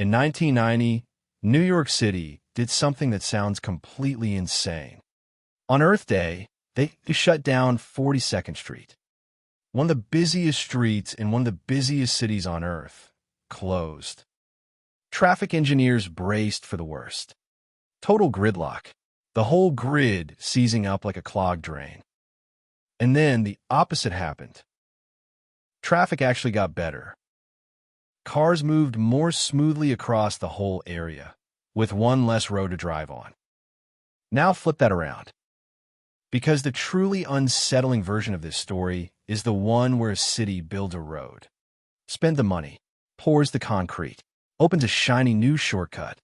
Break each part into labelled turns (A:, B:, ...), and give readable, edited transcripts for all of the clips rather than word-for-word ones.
A: In 1990, New York City did something that sounds completely insane. On Earth Day, they shut down 42nd Street. One of the busiest streets in one of the busiest cities on Earth closed. Traffic engineers braced for the worst. Total gridlock. The whole grid seizing up like a clogged drain. And then the opposite happened. Traffic actually got better. Cars moved more smoothly across the whole area, with one less road to drive on. Now flip that around. Because the truly unsettling version of this story is the one where a city builds a road, spends the money, pours the concrete, opens a shiny new shortcut,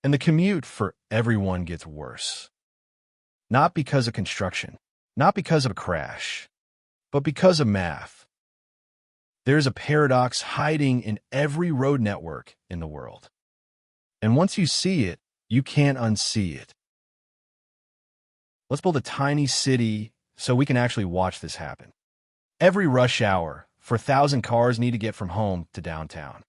A: and the commute for everyone gets worse. Not because of construction, not because of a crash, but because of math. There's a paradox hiding in every road network in the world. And once you see it, you can't unsee it. Let's build a tiny city so we can actually watch this happen. Every rush hour, 4,000 cars need to get from home to downtown.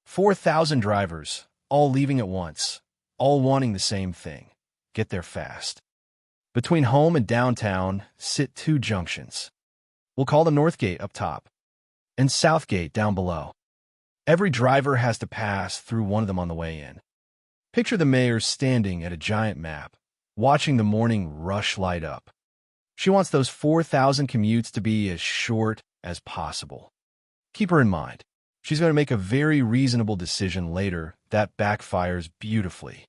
A: 4,000 drivers, all leaving at once, all wanting the same thing: get there fast. Between home and downtown sit two junctions. We'll call them North Gate up top and South Gate down below. Every driver has to pass through one of them on the way in. Picture the mayor standing at a giant map, watching the morning rush light up. She wants those 4,000 commutes to be as short as possible. Keep her in mind. She's going to make a very reasonable decision later that backfires beautifully.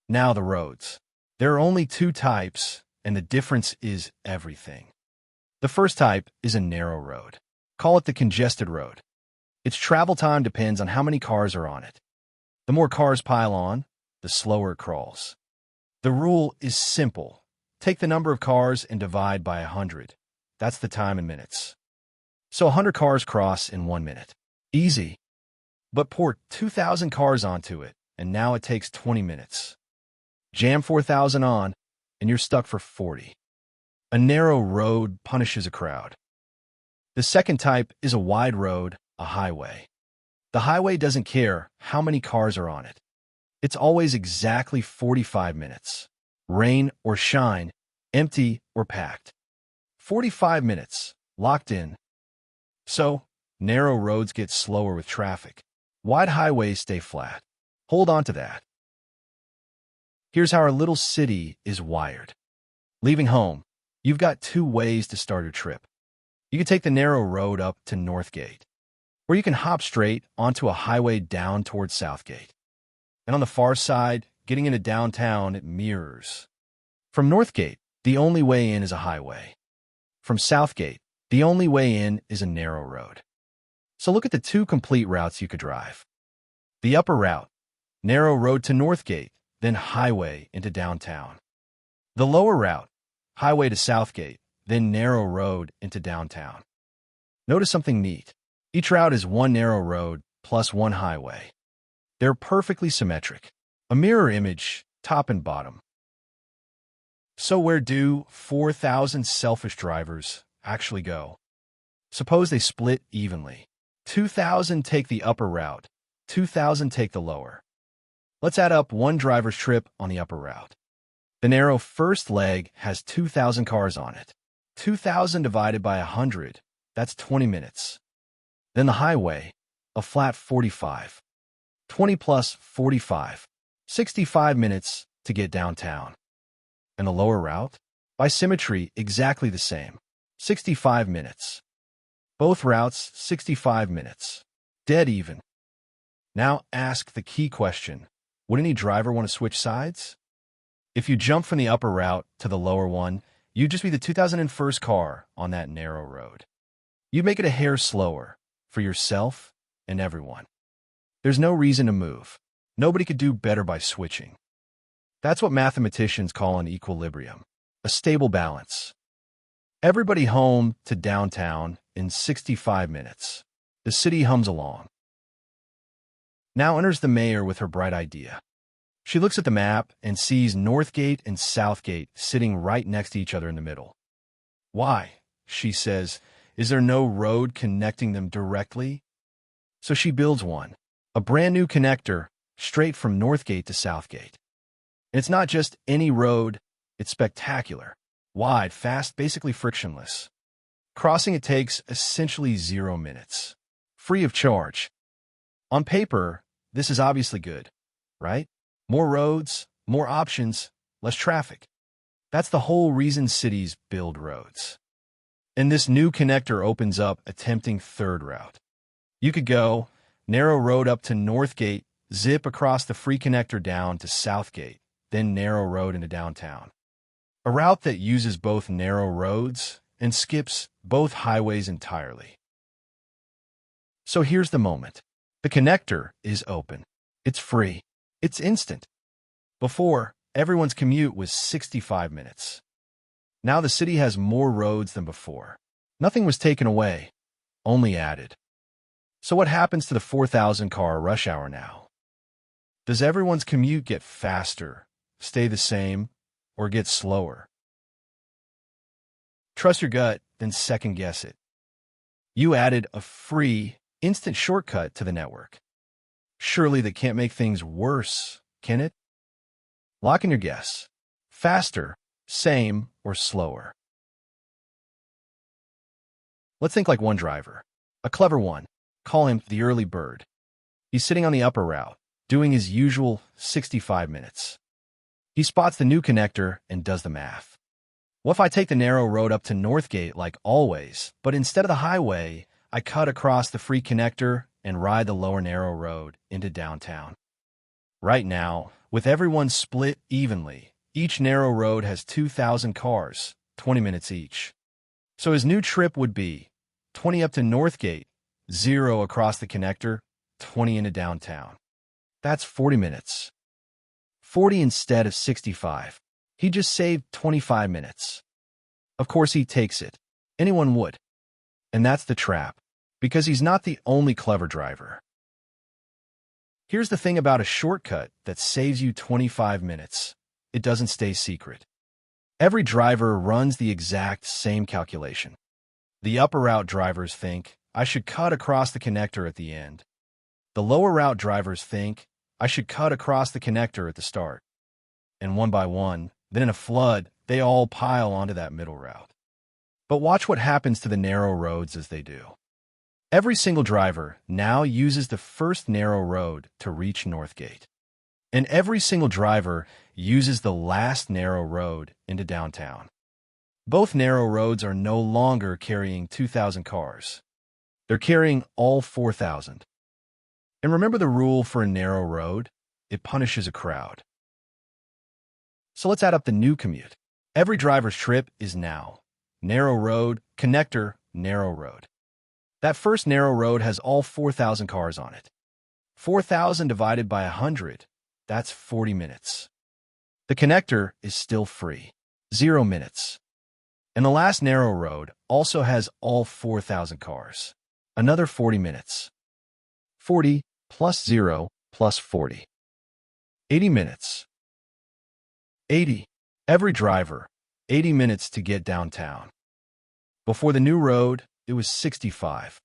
A: Now the roads. There are only two types, and the difference is everything. The first type is a narrow road. Call it the congested road. Its travel time depends on how many cars are on it. The more cars pile on, the slower it crawls. The rule is simple. Take the number of cars and divide by 100. That's the time in minutes. So 100 cars cross in 1 minute. Easy. But pour 2,000 cars onto it, and now it takes 20 minutes. Jam 4,000 on, and you're stuck for 40. A narrow road punishes a crowd. The second type is a wide road, a highway. The highway doesn't care how many cars are on it. It's always exactly 45 minutes. Rain or shine, empty or packed. 45 minutes, locked in. So, narrow roads get slower with traffic. Wide highways stay flat. Hold on to that. Here's how our little city is wired. Leaving home, you've got two ways to start your trip. You can take the narrow road up to North Gate, or you can hop straight onto a highway down towards South Gate. And on the far side, getting into downtown, it mirrors. From North Gate, the only way in is a highway. From South Gate, the only way in is a narrow road. So look at the two complete routes you could drive. The upper route, narrow road to North Gate, then highway into downtown. The lower route, highway to South Gate, then narrow road into downtown. Notice something neat. Each route is one narrow road plus one highway. They're perfectly symmetric. A mirror image, top and bottom. So where do 4,000 selfish drivers actually go? Suppose they split evenly. 2,000 take the upper route, 2,000 take the lower. Let's add up one driver's trip on the upper route. The narrow first leg has 2,000 cars on it. 2,000 divided by 100, that's 20 minutes. Then the highway, a flat 45. 20 plus 45, 65 minutes to get downtown. And the lower route, by symmetry, exactly the same, 65 minutes. Both routes, 65 minutes. Dead even. Now ask the key question. Would any driver want to switch sides? If you jump from the upper route to the lower one, you'd just be the 2001 car on that narrow road. You'd make it a hair slower for yourself and everyone. There's no reason to move. Nobody could do better by switching. That's what mathematicians call an equilibrium, a stable balance. Everybody home to downtown in 65 minutes. The city hums along. Now enters the mayor with her bright idea. She looks at the map and sees North Gate and South Gate sitting right next to each other in the middle. Why, she says, is there no road connecting them directly? So she builds one. A brand new connector straight from Northgate to Southgate. And it's not just any road, it's spectacular. Wide, fast, basically frictionless. Crossing it takes essentially 0 minutes. Free of charge. On paper, this is obviously good, right? More roads, more options, less traffic. That's the whole reason cities build roads. And this new connector opens up a tempting third route. You could go narrow road up to Northgate, zip across the free connector down to Southgate, then narrow road into downtown. A route that uses both narrow roads and skips both highways entirely. So here's the moment. The connector is open. It's free. It's instant. Before, everyone's commute was 65 minutes. Now the city has more roads than before. Nothing was taken away, only added. So what happens to the 4,000-car rush hour now? Does everyone's commute get faster, stay the same, or get slower? Trust your gut, then second-guess it. You added a free, instant shortcut to the network. Surely that can't make things worse, can it? Lock in your guess. Faster, same, or slower? Let's think like one driver. A clever one. Call him the early bird. He's sitting on the upper route, doing his usual 65 minutes. He spots the new connector and does the math. What if I take the narrow road up to Northgate like always, but instead of the highway, I cut across the free connector and ride the lower narrow road into downtown? Right now, with everyone split evenly, each narrow road has 2,000 cars, 20 minutes each. So his new trip would be 20 up to Northgate, 0 across the connector, 20 into downtown. That's 40 minutes. 40 instead of 65. He just saved 25 minutes. Of course he takes it. Anyone would. And that's the trap, because he's not the only clever driver. Here's the thing about a shortcut that saves you 25 minutes. It doesn't stay secret. Every driver runs the exact same calculation. The upper route drivers think, I should cut across the connector at the end. The lower route drivers think, I should cut across the connector at the start. And one by one, then in a flood, they all pile onto that middle route. But watch what happens to the narrow roads as they do. Every single driver now uses the first narrow road to reach Northgate. And every single driver uses the last narrow road into downtown. Both narrow roads are no longer carrying 2,000 cars. They're carrying all 4,000. And remember the rule for a narrow road? It punishes a crowd. So let's add up the new commute. Every driver's trip is now narrow road, connector, narrow road. That first narrow road has all 4,000 cars on it. 4,000 divided by 100, that's 40 minutes. The connector is still free, 0 minutes. And the last narrow road also has all 4,000 cars, another 40 minutes. 40 plus 0 plus 40. 80 minutes. 80. Every driver, 80 minutes to get downtown. Before the new road, it was 65.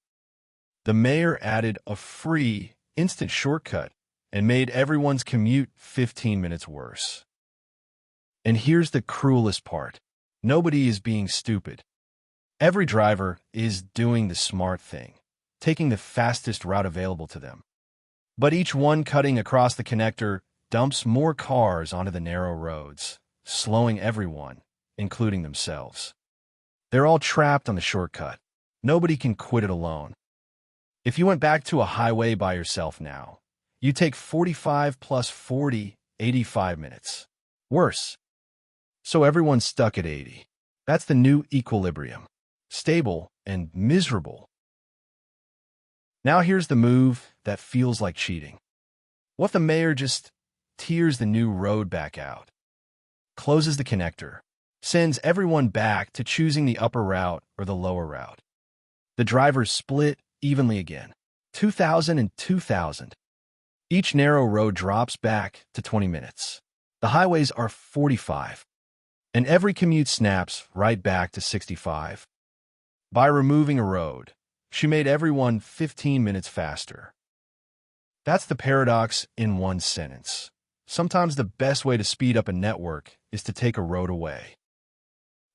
A: The mayor added a free, instant shortcut and made everyone's commute 15 minutes worse. And here's the cruelest part. Nobody is being stupid. Every driver is doing the smart thing, taking the fastest route available to them. But each one cutting across the connector dumps more cars onto the narrow roads, slowing everyone, including themselves. They're all trapped on the shortcut. Nobody can quit it alone. If you went back to a highway by yourself now, you take 45 plus 40, 85 minutes. Worse. So everyone's stuck at 80. That's the new equilibrium. Stable and miserable. Now here's the move that feels like cheating. What if the mayor just tears the new road back out, closes the connector, sends everyone back to choosing the upper route or the lower route? The drivers split evenly again, 2,000 and 2,000. Each narrow road drops back to 20 minutes. The highways are 45, and every commute snaps right back to 65. By removing a road, she made everyone 15 minutes faster. That's the paradox in one sentence. Sometimes the best way to speed up a network is to take a road away.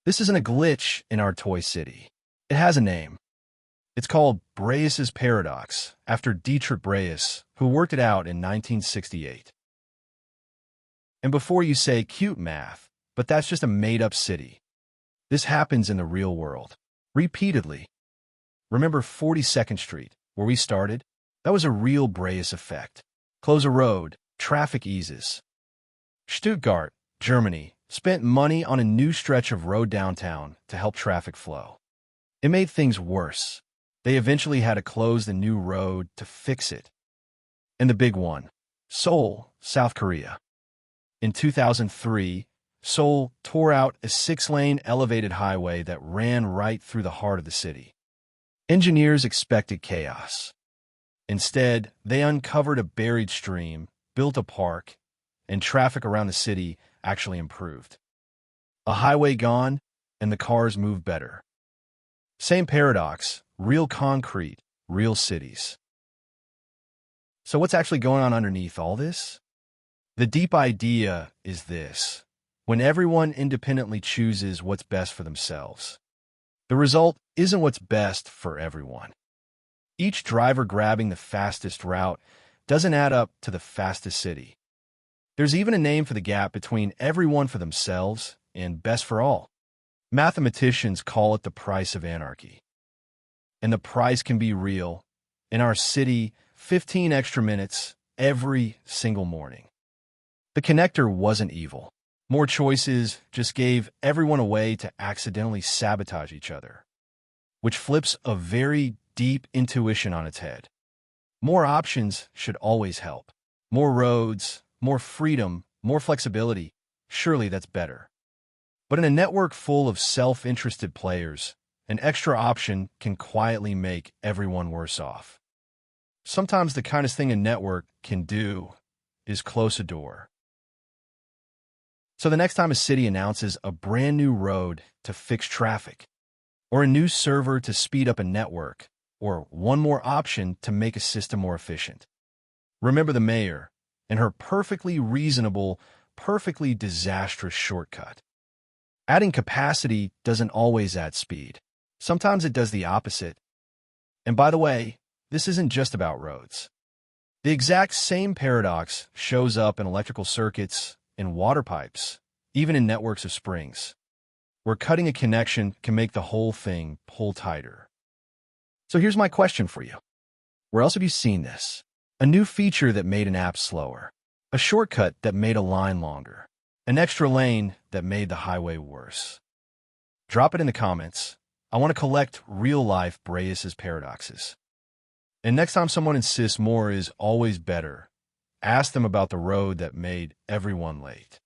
A: This isn't a glitch in our toy city. It has a name. It's called Braess's paradox, after Dietrich Braess, who worked it out in 1968. And before you say cute math, but that's just a made-up city. This happens in the real world. Repeatedly. Remember 42nd Street, where we started? That was a real Braess effect. Close a road, traffic eases. Stuttgart, Germany, spent money on a new stretch of road downtown to help traffic flow. It made things worse. They eventually had to close the new road to fix it. And the big one, Seoul, South Korea. In 2003, Seoul tore out a 6-lane elevated highway that ran right through the heart of the city. Engineers expected chaos. Instead, they uncovered a buried stream, built a park, and traffic around the city actually improved. A highway gone, and the cars moved better. Same paradox, real concrete, real cities. So what's actually going on underneath all this? The deep idea is this: when everyone independently chooses what's best for themselves, the result isn't what's best for everyone. Each driver grabbing the fastest route doesn't add up to the fastest city. There's even a name for the gap between everyone for themselves and best for all. Mathematicians call it the price of anarchy. And the price can be real. In our city, 15 extra minutes every single morning. The connector wasn't evil. More choices just gave everyone a way to accidentally sabotage each other, which flips a very deep intuition on its head. More options should always help. More roads, more freedom, more flexibility. Surely that's better. But in a network full of self-interested players, an extra option can quietly make everyone worse off. Sometimes the kindest thing a network can do is close a door. So the next time a city announces a brand new road to fix traffic, or a new server to speed up a network, or one more option to make a system more efficient, remember the mayor and her perfectly reasonable, perfectly disastrous shortcut. Adding capacity doesn't always add speed. Sometimes it does the opposite. And by the way, this isn't just about roads. The exact same paradox shows up in electrical circuits, in water pipes, even in networks of springs, where cutting a connection can make the whole thing pull tighter. So here's my question for you. Where else have you seen this? A new feature that made an app slower, a shortcut that made a line longer, an extra lane that made the highway worse. Drop it in the comments. I want to collect real-life Braess's paradoxes. And next time someone insists more is always better, ask them about the road that made everyone late.